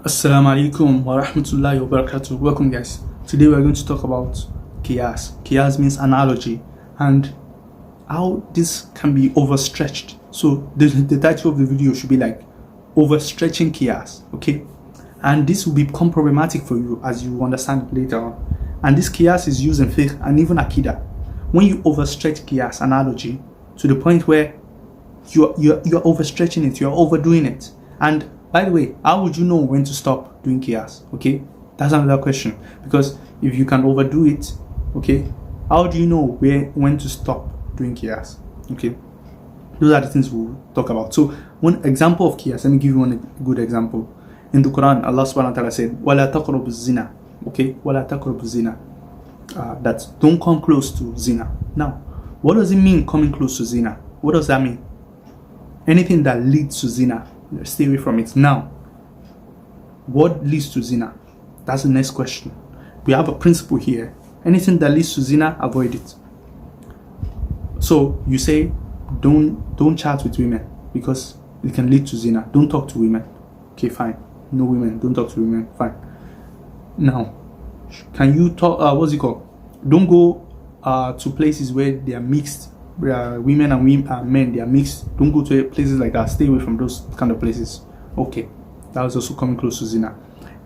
Assalamu alaikum wa rahmatullahi wa barakatuh. Welcome, guys. Today we are going to talk about Qiyas. Qiyas means analogy and how this can be overstretched. So the title of the video should be like Overstretching Qiyas, okay? And this will become problematic for you as you understand later on. And this Qiyas is used in Fiqh and even Aqeedah. When you overstretch Qiyas analogy to the point where you're overstretching it, you're overdoing it. And by the way, how would you know when to stop doing Qiyas? Okay, that's another question. Because if you can overdo it, okay, how do you know when to stop doing Qiyas? Okay, those are the things we'll talk about. So one example of Qiyas, let me give you one good example. In the Quran, Allah subhanahu wa ta'ala said, وَلَا تَقْرَبُ الزِّنَا. Okay, وَلَا تَقْرَبُ الزِّنَا. That don't come close to zina. Now, what does it mean coming close to zina? What does that mean? Anything that leads to zina, stay away from it. Now, what leads to zina? That's the next question. We have a principle here. Anything that leads to zina, avoid it. So you say, don't chat with women because it can lead to zina. Don't talk to women. Okay, fine. No women. Don't talk to women. Fine. Now, can you talk? What's it called? Don't go to places where they are mixed. Women and men, they are mixed. Don't go to places like that. Stay away from those kind of places. Okay, that was also coming close to zina.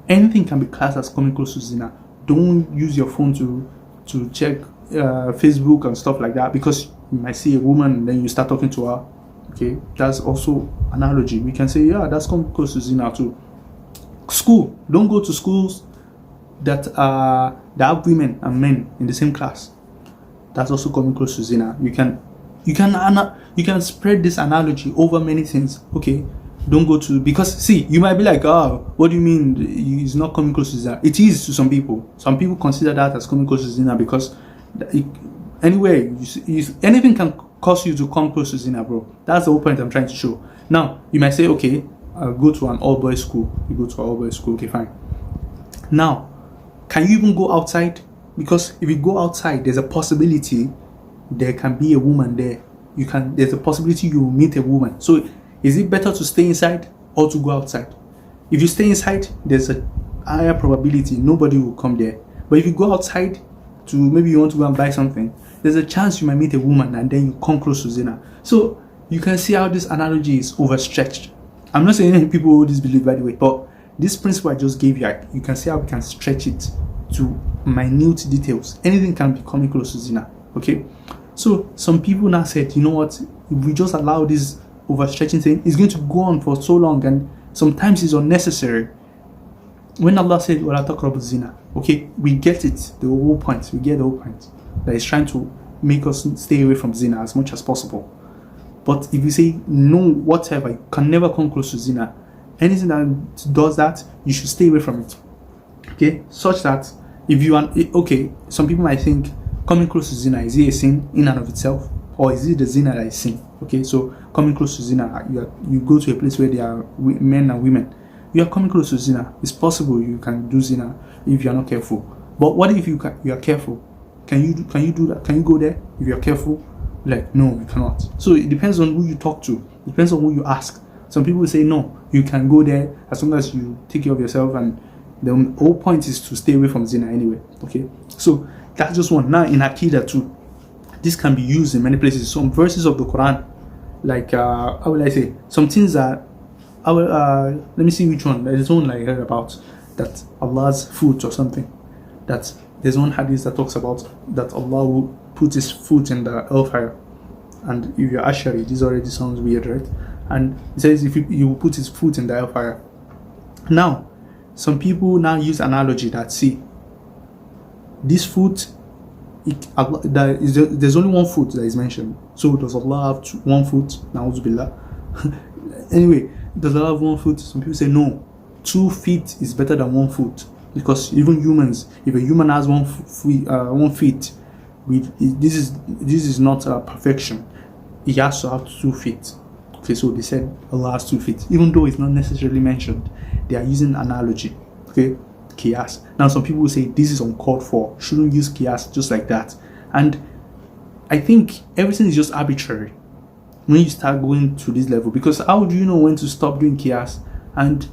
Anything can be classed as coming close to zina. Don't use your phone to check Facebook and stuff like that, because you might see a woman and then you start talking to her. Okay, that's also analogy. We can say, yeah, that's coming close to zina too. School, don't go to schools that have women and men in the same class. That's also coming close to zina. You can spread this analogy over many things. Okay, don't go to, because see, you might be like, oh, what do you mean it's not coming close to zina? It is to some people. Some people consider that as coming close to zina because anyway, anything can cause you to come close to zina, bro. That's the whole point I'm trying to show. Now, you might say, okay, I'll go to an all-boys school. You go to an all-boys school, okay, fine. Now, can you even go outside? Because if you go outside, there's a possibility there can be a woman there. There's a possibility you will meet a woman. So is it better to stay inside or to go outside? If you stay inside, there's a higher probability nobody will come there. But if you go outside to, maybe you want to go and buy something, there's a chance you might meet a woman and then you come close to zina. So you can see how this analogy is overstretched. I'm not saying any people will disbelieve, by the way, but this principle I just gave you, you can see how we can stretch it to minute details. Anything can be coming close to zina. Okay, so some people now said, you know what, if we just allow this overstretching thing, it's going to go on for so long and sometimes it's unnecessary. When Allah said wala taqrabu zina, okay, we get it, the whole point, we get the whole point, that He's trying to make us stay away from zina as much as possible. But if you say no, whatever, you can never come close to zina, anything that does that, you should stay away from it. Okay, such that if you are, okay, some people might think coming close to zina, is it a sin in and of itself, or is it the zina that is sin? Okay, so coming close to zina, you go to a place where there are men and women, you are coming close to zina. It's possible you can do zina if you are not careful. But what if you are careful? Can you do that? Can you go there if you are careful? Like, no, you cannot. So it depends on who you talk to. It depends on who you ask. Some people say no, you can go there as long as you take care of yourself, and the whole point is to stay away from zina anyway. Okay, so that's just one. Now in Aqeedah too, this can be used in many places. Some verses of the Quran, like how will I say, some things that let me see which one. There's one I heard about, that Allah's foot or something. That there's one hadith that talks about that Allah will put His foot in the hellfire. And if you're Ashari, this already sounds weird, right? And it says if you will put His foot in the hellfire. Now, some people use analogy that, see, this foot, there's only one foot that is mentioned. So does Allah have one foot? Na'udhu billah. Anyway, does Allah have one foot? Some people say no, 2 feet is better than 1 foot, because even humans, if a human has 1 feet, this is not perfection. He has to have 2 feet. Okay, so they said Allah has 2 feet, even though it's not necessarily mentioned. They are using analogy. Okay, Qiyas. Now some people say this is uncalled for, shouldn't use Qiyas just like that. And I think everything is just arbitrary when you start going to this level, because how do you know when to stop doing Qiyas? And